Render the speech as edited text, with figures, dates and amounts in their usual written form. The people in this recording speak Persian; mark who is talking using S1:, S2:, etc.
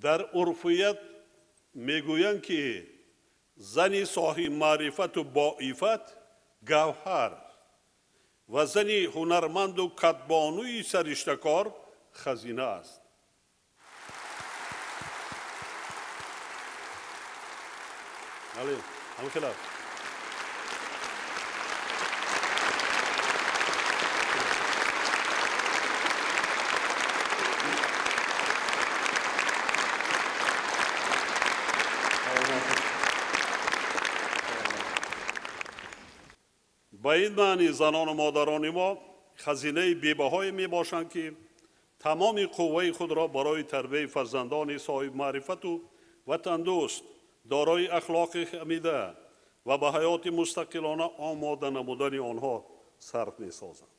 S1: در عرفیت میگویند که زنی صاحب معرفت و باعفت گوهر و زنی هنرمند و کدبانوی سرشتکار خزینه است. با این معنی زنان و مادران ما خزینه بی‌بهای می باشند که تمام قوه خود را برای تربیت فرزندان صاحب معرفت و وطن دوست دارای اخلاق حمیده و به حیات مستقلانه آماده نمودن آنها صرف می سازند.